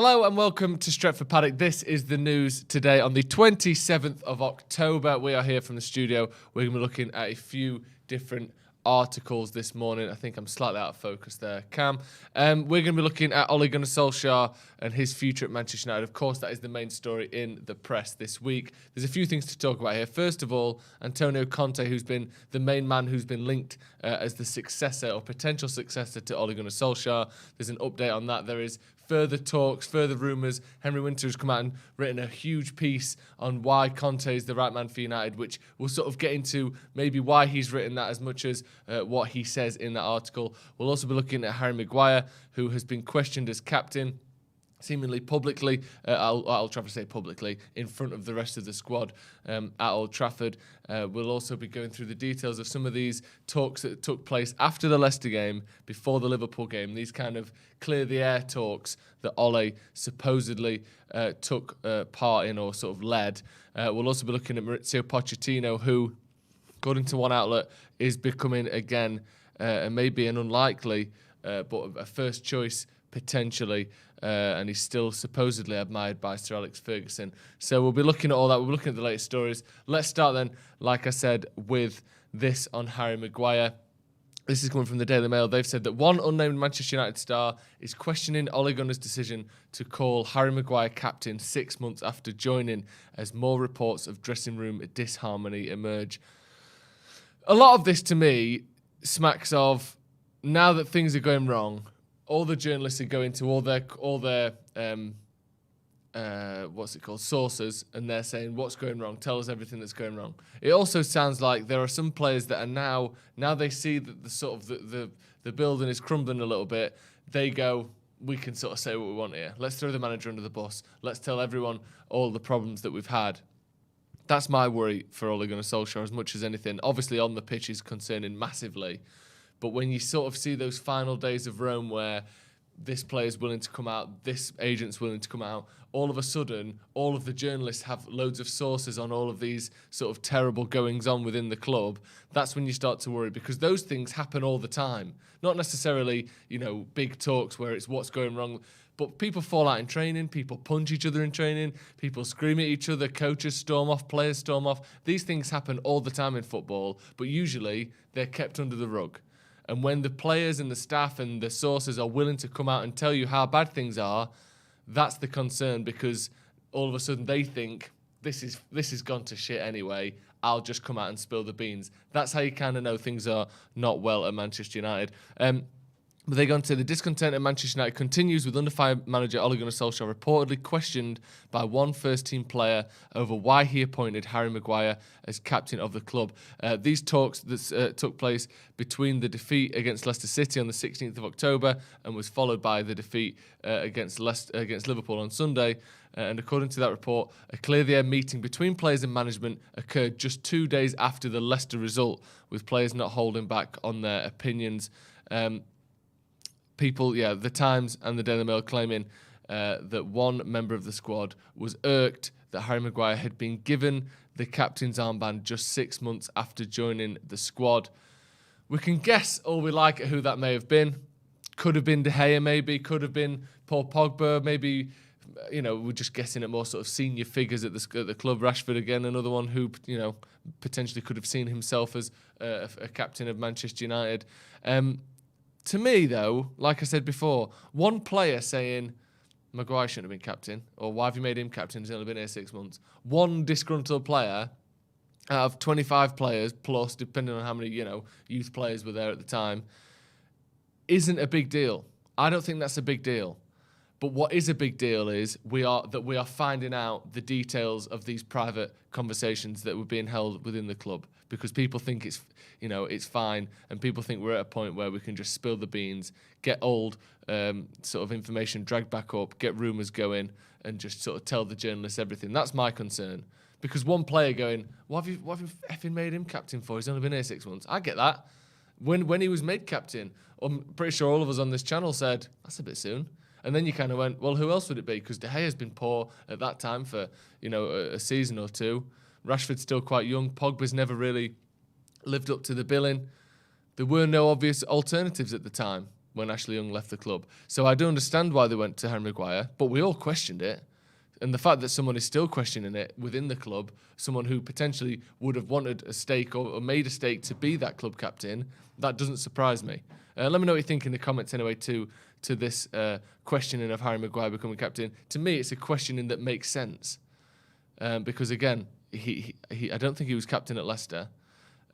Hello and welcome to Stretford Paddock. This is the news today on the 27th of October. We are here from the studio. We're going to be looking at a few different articles this morning. I think I'm slightly out of focus there, Cam. We're going to be looking at Ole Gunnar Solskjaer and his future at Manchester United. Of course, that is the main story in the press this week. There's a few things to talk about here. First of all, Antonio Conte, who's been the main man who's been linked as the successor or potential successor to Ole Gunnar Solskjaer. There's an update on that. There is further talks, further rumours. Henry Winter has come out and written a huge piece on why Conte is the right man for United, which we'll sort of get into maybe why he's written that as much as what he says in that article. We'll also be looking at Harry Maguire, who has been questioned as captain, seemingly publicly, at Old Trafford, say publicly, in front of the rest of the squad at Old Trafford. We'll also be going through the details of some of these talks that took place after the Leicester game, before the Liverpool game, these kind of clear-the-air talks that Ole supposedly took part in or sort of led. We'll also be looking at Mauricio Pochettino, who, according to one outlet, is becoming, again, maybe an unlikely, but a first choice potentially, and he's still supposedly admired by Sir Alex Ferguson. So we'll be looking at all that. We'll be looking at the latest stories. Let's start then, like I said, with this on Harry Maguire. This is coming from the Daily Mail. They've said that one unnamed Manchester United star is questioning Ole Gunnar's decision to call Harry Maguire captain 6 months after joining, as more reports of dressing room disharmony emerge. A lot of this, to me, smacks of, now that things are going wrong, all the journalists are going to all their sources, and they're saying, what's going wrong? Tell us everything that's going wrong. It also sounds like there are some players that are now they see that the building is crumbling a little bit. They go, we can sort of say what we want here. Let's throw the manager under the bus. Let's tell everyone all the problems that we've had. That's my worry for Ole Gunnar Solskjaer as much as anything. Obviously on the pitch is concerning massively. But when you sort of see those final days of Rome where this player's willing to come out, this agent's willing to come out, all of a sudden, all of the journalists have loads of sources on all of these sort of terrible goings-on within the club, that's when you start to worry, because those things happen all the time. Not necessarily, big talks where it's what's going wrong, but people fall out in training, people punch each other in training, people scream at each other, coaches storm off, players storm off. These things happen all the time in football, but usually they're kept under the rug. And when the players and the staff and the sources are willing to come out and tell you how bad things are, that's the concern, because all of a sudden they think, this has gone to shit anyway, I'll just come out and spill the beans. That's how you kind of know things are not well at Manchester United. But they go on to say the discontent at Manchester United continues, with under-fire manager Ole Gunnar Solskjaer reportedly questioned by one first-team player over why he appointed Harry Maguire as captain of the club. These talks that took place between the defeat against Leicester City on the 16th of October and was followed by the defeat against Liverpool on Sunday. And according to that report, a clear-the-air meeting between players and management occurred just 2 days after the Leicester result, with players not holding back on their opinions. The Times and the Daily Mail claiming that one member of the squad was irked that Harry Maguire had been given the captain's armband just 6 months after joining the squad. We can guess all we like at who that may have been. Could have been De Gea, maybe. Could have been Paul Pogba, maybe. We're just guessing at more sort of senior figures at the club. Rashford, again, another one who, potentially could have seen himself as a captain of Manchester United. To me, though, like I said before, one player saying, Maguire shouldn't have been captain, or why have you made him captain? He's only been here 6 months. One disgruntled player out of 25 players, plus, depending on how many, youth players were there at the time, isn't a big deal. I don't think that's a big deal. But what is a big deal is we are finding out the details of these private conversations that were being held within the club, because people think it's fine, and people think we're at a point where we can just spill the beans, get old sort of information dragged back up, get rumours going, and just sort of tell the journalists everything. That's my concern. Because one player going, what have you effing made him captain for? He's only been here 6 months. I get that. When he was made captain, I'm pretty sure all of us on this channel said, that's a bit soon. And then you kind of went, well, who else would it be? Because De Gea has been poor at that time for, a season or two. Rashford's still quite young. Pogba's never really lived up to the billing. There were no obvious alternatives at the time. when Ashley Young left the club. So I do understand why they went to Harry Maguire, but we all questioned it. And the fact that someone is still questioning it within the club, someone who potentially would have wanted a stake or made a stake to be that club captain, that doesn't surprise me. Let me know what you think in the comments anyway to this questioning of Harry Maguire becoming captain. To me, it's a questioning that makes sense. Because again, I don't think he was captain at Leicester.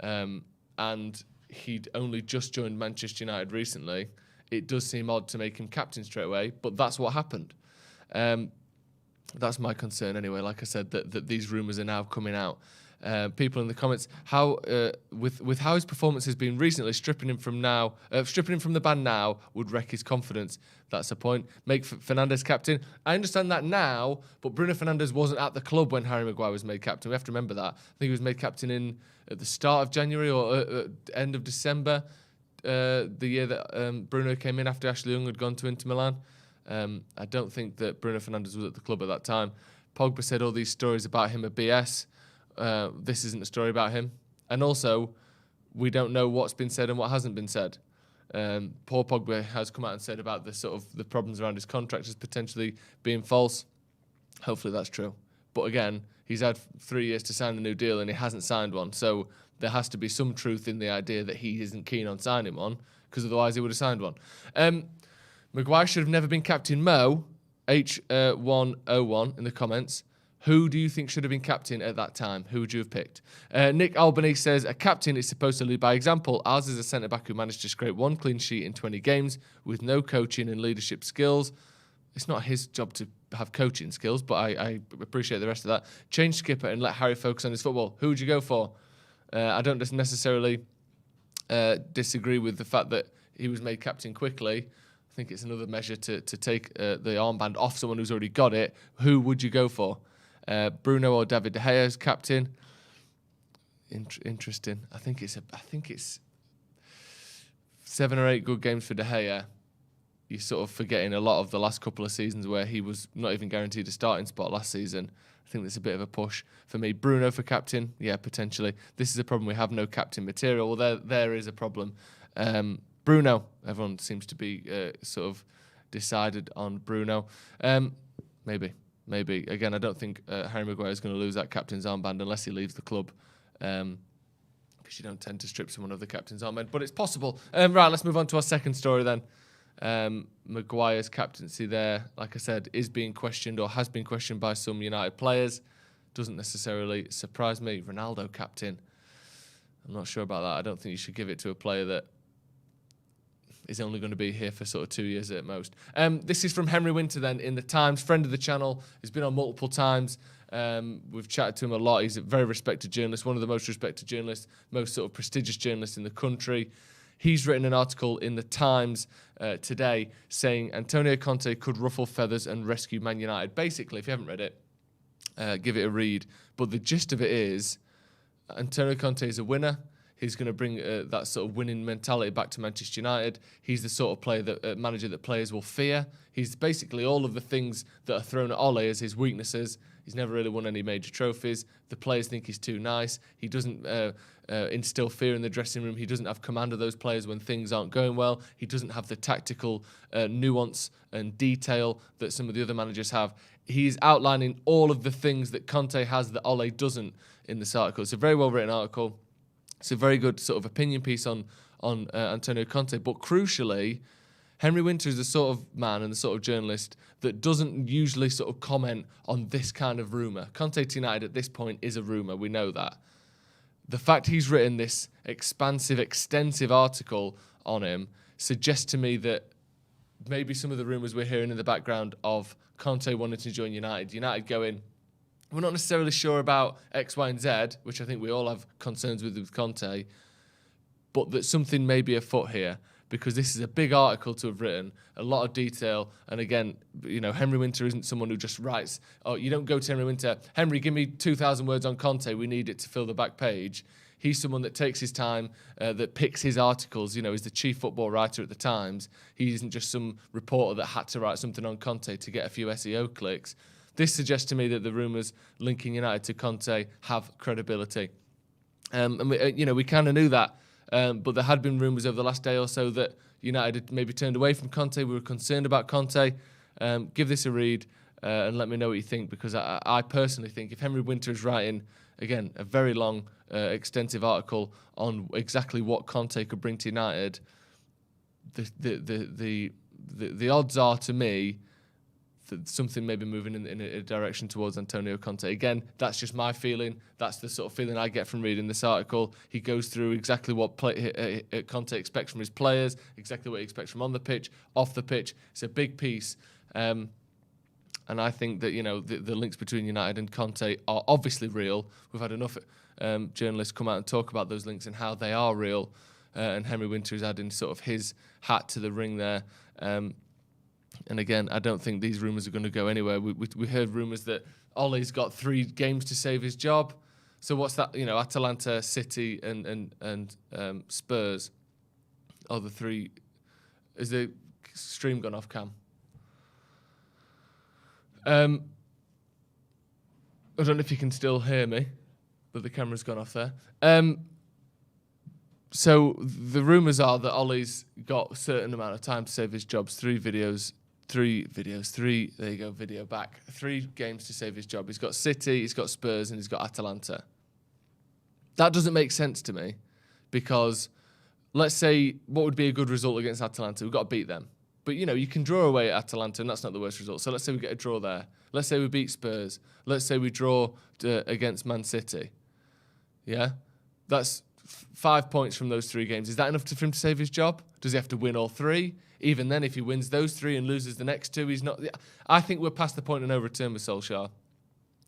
And he'd only just joined Manchester United recently. It does seem odd to make him captain straight away, but that's what happened. That's my concern anyway. Like I said, that these rumours are now coming out. People in the comments, how with how his performance has been recently, stripping him from the ban now would wreck his confidence. That's the point. Make Fernandes captain. I understand that now, but Bruno Fernandes wasn't at the club when Harry Maguire was made captain. We have to remember that. I think he was made captain at the start of January or end of December, the year that Bruno came in after Ashley Young had gone to Inter Milan. I don't think that Bruno Fernandes was at the club at that time. Pogba said all these stories about him are BS. This isn't a story about him. And also, we don't know what's been said and what hasn't been said. Paul Pogba has come out and said about the problems around his contract as potentially being false. Hopefully that's true. But again, he's had 3 years to sign the new deal and he hasn't signed one. So there has to be some truth in the idea that he isn't keen on signing one, because otherwise he would have signed one. Maguire should have never been captain. Mo, H101 in the comments. Who do you think should have been captain at that time? Who would you have picked? Nick Albany says, a captain is supposed to lead by example. Ours is a centre-back who managed to scrape 1 clean sheet in 20 games with no coaching and leadership skills. It's not his job to have coaching skills, but I appreciate the rest of that. Change skipper and let Harry focus on his football. Who would you go for? I don't necessarily disagree with the fact that he was made captain quickly. I think it's another measure to take the armband off someone who's already got it. Who would you go for? Bruno or David De Gea as captain? Interesting. I think it's 7 or 8 good games for De Gea. You're sort of forgetting a lot of the last couple of seasons where he was not even guaranteed a starting spot last season. I think there's a bit of a push for me. Bruno for captain? Yeah, potentially. This is a problem. We have no captain material. Well, there is a problem. Bruno. Everyone seems to be sort of decided on Bruno. Maybe. Again, I don't think Harry Maguire is going to lose that captain's armband unless he leaves the club. Because you don't tend to strip someone of the captain's armband. But it's possible. Right, let's move on to our second story then. Maguire's captaincy there, like I said, is being questioned or has been questioned by some United players. Doesn't necessarily surprise me. Ronaldo captain. I'm not sure about that. I don't think you should give it to a player that is only going to be here for sort of 2 years at most. This is from Henry Winter then in the Times, friend of the channel. He's been on multiple times. We've chatted to him a lot. He's a very respected journalist, one of the most respected journalists, most sort of prestigious journalists in the country. He's written an article in the Times today saying Antonio Conte could ruffle feathers and rescue Man United. Basically, if you haven't read it, give it a read. But the gist of it is Antonio Conte is a winner. He's going to bring that sort of winning mentality back to Manchester United. He's the sort of manager that players will fear. He's basically all of the things that are thrown at Ole as his weaknesses. He's never really won any major trophies. The players think he's too nice. He doesn't instill fear in the dressing room. He doesn't have command of those players when things aren't going well. He doesn't have the tactical nuance and detail that some of the other managers have. He's outlining all of the things that Conte has that Ole doesn't in this article. It's a very well-written article. It's a very good sort of opinion piece on Antonio Conte. But crucially, Henry Winter is the sort of man and the sort of journalist that doesn't usually sort of comment on this kind of rumour. Conte to United at this point is a rumour. We know that. The fact he's written this expansive, extensive article on him suggests to me that maybe some of the rumours we're hearing in the background of Conte wanting to join United going, we're not necessarily sure about X, Y, and Z, which I think we all have concerns with Conte, but that something may be afoot here, because this is a big article to have written, a lot of detail, and again, you know, Henry Winter isn't someone who just writes, oh, you don't go to Henry Winter, Henry, give me 2,000 words on Conte, we need it to fill the back page. He's someone that takes his time, that picks his articles, you know, he's the chief football writer at the Times. He isn't just some reporter that had to write something on Conte to get a few SEO clicks. This suggests to me that the rumours linking United to Conte have credibility. And we kind of knew that, but there had been rumours over the last day or so that United had maybe turned away from Conte. We were concerned about Conte. Give this a read and let me know what you think, because I personally think if Henry Winter is writing, again, a very long, extensive article on exactly what Conte could bring to United, the odds are, to me, that something may be moving in a direction towards Antonio Conte. Again, that's just my feeling. That's the sort of feeling I get from reading this article. He goes through exactly what Conte expects from his players, exactly what he expects from on the pitch, off the pitch. It's a big piece. And I think that, the links between United and Conte are obviously real. We've had enough journalists come out and talk about those links and how they are real. And Henry Winter is adding sort of his hat to the ring there. And again, I don't think these rumours are going to go anywhere. We heard rumours that Ole's got 3 games to save his job. So what's that? Atalanta, City, and Spurs are the 3. Is the stream gone off, Cam? I don't know if you can still hear me, but the camera's gone off there. So the rumours are that Ole's got a certain amount of time to save his jobs. 3 videos. There you go, video back. 3 games to save his job. He's got City, he's got Spurs, and he's got Atalanta. That doesn't make sense to me, because let's say what would be a good result against Atalanta? We've got to beat them. But, you can draw away at Atalanta, and that's not the worst result. So let's say we get a draw there. Let's say we beat Spurs. Let's say we draw against Man City. Yeah? That's 5 points from those 3 games. Is that enough for him to save his job? Does he have to win all 3? Even then, if he wins those 3 and loses the next 2, he's not... I think we're past the point of no return with Solskjaer.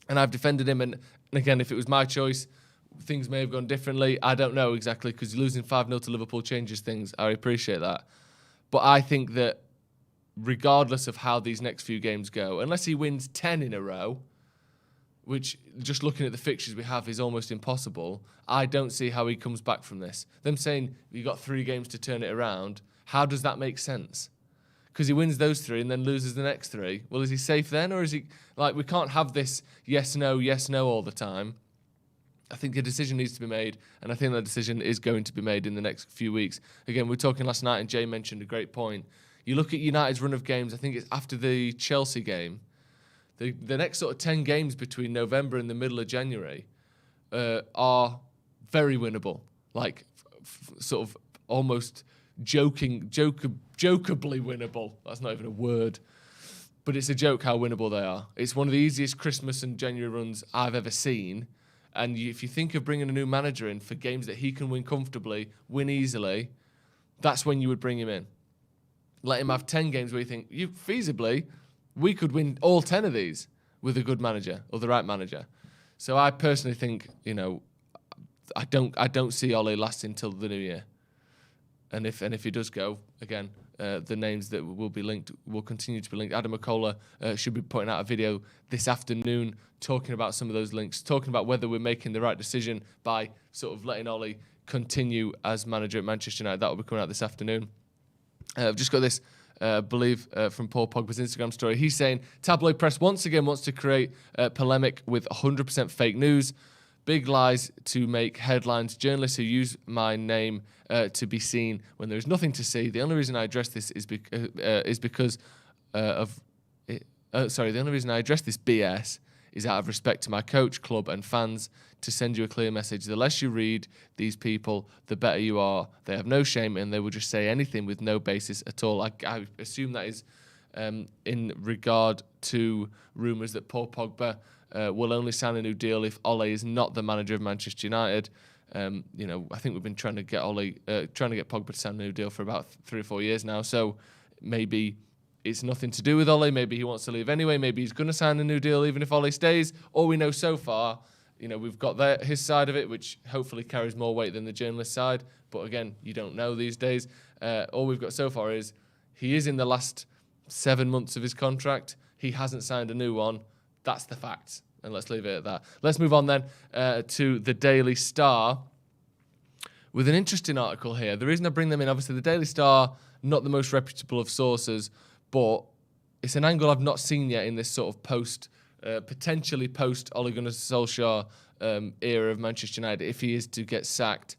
And I've defended him, and again, if it was my choice, things may have gone differently. I don't know exactly, because losing 5-0 to Liverpool changes things. I appreciate that. But I think that regardless of how these next few games go, unless he wins 10 in a row, which, just looking at the fixtures we have, is almost impossible, I don't see how he comes back from this. Them saying, you've got 3 games to turn it around, how does that make sense? Because he wins those 3 and then loses the next 3. Well, is he safe then? Or is he... we can't have this yes, no all the time. I think a decision needs to be made, and I think that decision is going to be made in the next few weeks. Again, we were talking last night, and Jay mentioned a great point. You look at United's run of games, I think it's after the Chelsea game, the next sort of 10 games between November and the middle of January are very winnable. Sort of almost jokeably winnable. That's not even a word. But it's a joke how winnable they are. It's one of the easiest Christmas and January runs I've ever seen. And if you think of bringing a new manager in for games that he can win comfortably, win easily, that's when you would bring him in. Let him have 10 games where you think, feasibly, we could win all 10 of these with a good manager or the right manager. So I personally think, I don't see Ole lasting till the new year. And if he does go, again, the names that will be linked will continue to be linked. Adam McCullough should be putting out a video this afternoon talking about some of those links, talking about whether we're making the right decision by sort of letting Ole continue as manager at Manchester United. That will be coming out this afternoon. I've just got this, I believe, from Paul Pogba's Instagram story. He's saying, tabloid press once again wants to create polemic with 100% fake news. Big lies to make headlines. Journalists who use my name to be seen when there is nothing to see. The only reason I address this is because of... the only reason I address this BS is out of respect to my coach, club and fans, to send you a clear message. The less you read these people, the better you are. They have no shame and they will just say anything with no basis at all. I assume that is in regard to rumours that Paul Pogba will only sign a new deal if Ole is not the manager of Manchester United. I think we've been trying to get Pogba to sign a new deal for about 3 or 4 years now. So maybe it's nothing to do with Ole. Maybe he wants to leave anyway. Maybe he's going to sign a new deal even if Ole stays. All we know so far, we've got his side of it, which hopefully carries more weight than the journalist side. But again, you don't know these days. All we've got so far is he is in the last 7 months of his contract. He hasn't signed a new one. That's the facts. And let's leave it at that. Let's move on then to the Daily Star with an interesting article here. The reason I bring them in, obviously, the Daily Star, not the most reputable of sources, but it's an angle I've not seen yet in this sort of potentially post Ole Gunnar Solskjaer era of Manchester United, if he is to get sacked,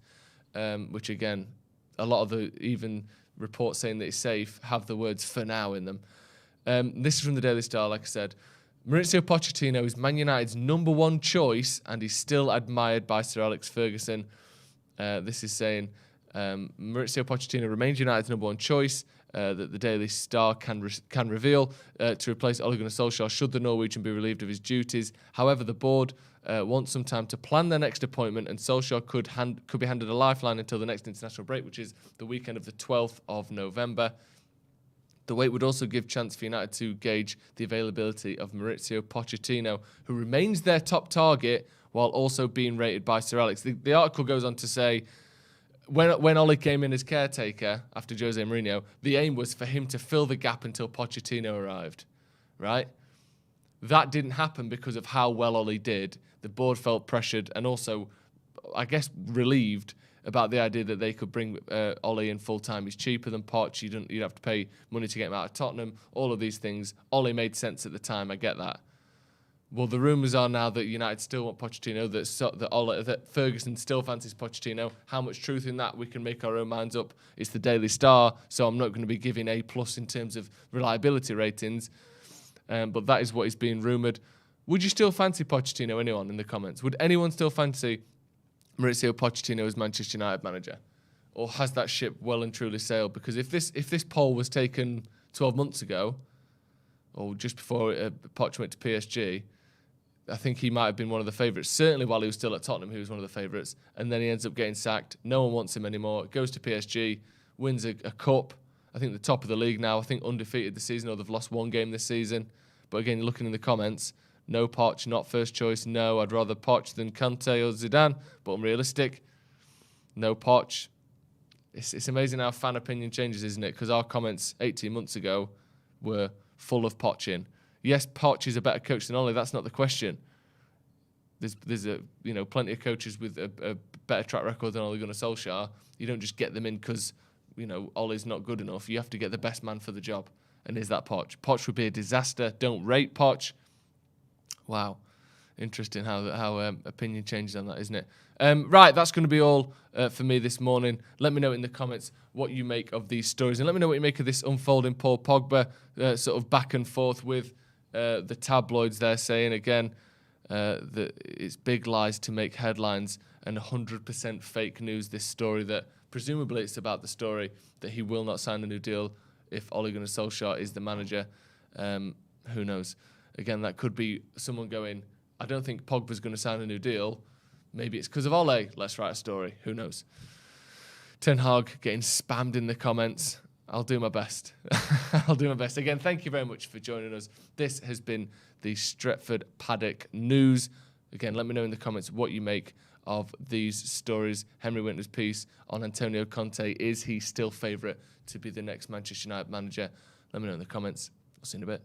which again, a lot of even reports saying that he's safe have the words "for now" in them. This is from the Daily Star, like I said. Maurizio Pochettino is Man United's #1 choice, and he's still admired by Sir Alex Ferguson. This is saying Maurizio Pochettino remains United's #1 choice, that the Daily Star can reveal to replace Ole Gunnar Solskjaer should the Norwegian be relieved of his duties. However, the board wants some time to plan their next appointment, and Solskjaer could be handed a lifeline until the next international break, which is the weekend of the 12th of November. The wait would also give chance for United to gauge the availability of Maurizio Pochettino, who remains their top target while also being rated by Sir Alex. The article goes on to say, when Ole came in as caretaker after Jose Mourinho, the aim was for him to fill the gap until Pochettino arrived, right? That didn't happen because of how well Ole did. The board felt pressured and also, I guess, relieved about the idea that they could bring Ole in full-time. He's cheaper than Poch. You'd have to pay money to get him out of Tottenham. All of these things. Ole made sense at the time. I get that. Well, the rumours are now that United still want Pochettino, that Ferguson still fancies Pochettino. How much truth in that, we can make our own minds up. It's the Daily Star, so I'm not going to be giving A+ in terms of reliability ratings. But that is what is being rumoured. Would you still fancy Pochettino, anyone in the comments? Would anyone still fancy Maurizio Pochettino as Manchester United manager? Or has that ship well and truly sailed? Because if this poll was taken 12 months ago, or just before Poch went to PSG, I think he might have been one of the favourites. Certainly while he was still at Tottenham, he was one of the favourites. And then he ends up getting sacked. No one wants him anymore. Goes to PSG, wins a cup. I think the top of the league now. I think undefeated this season, or they've lost one game this season. But again, you're looking in the comments. No Poch, not first choice. No, I'd rather Poch than Conte or Zidane. But unrealistic. No Poch. It's amazing how fan opinion changes, isn't it? Because our comments 18 months ago were full of Poch in. Yes, Poch is a better coach than Ole. That's not the question. There's plenty of coaches with a better track record than Ole Gunnar Solskjaer. You don't just get them in because Ole's not good enough. You have to get the best man for the job. And is that Poch? Poch would be a disaster. Don't rate Poch. Wow. Interesting how opinion changes on that, isn't it? Right, that's going to be all for me this morning. Let me know in the comments what you make of these stories. And let me know what you make of this unfolding Paul Pogba sort of back and forth with the tabloids. They're saying, again, that it's big lies to make headlines and 100% fake news, this story that presumably it's about the story that he will not sign a new deal if Ole Gunnar Solskjaer is the manager. Who knows? Again, that could be someone going, I don't think Pogba's going to sign a new deal. Maybe it's because of Ole. Let's write a story. Who knows? Ten Hag getting spammed in the comments. I'll do my best. I'll do my best. Again, thank you very much for joining us. This has been the Stretford Paddock News. Again, let me know in the comments what you make of these stories. Henry Winter's piece on Antonio Conte. Is he still favourite to be the next Manchester United manager? Let me know in the comments. I'll see you in a bit.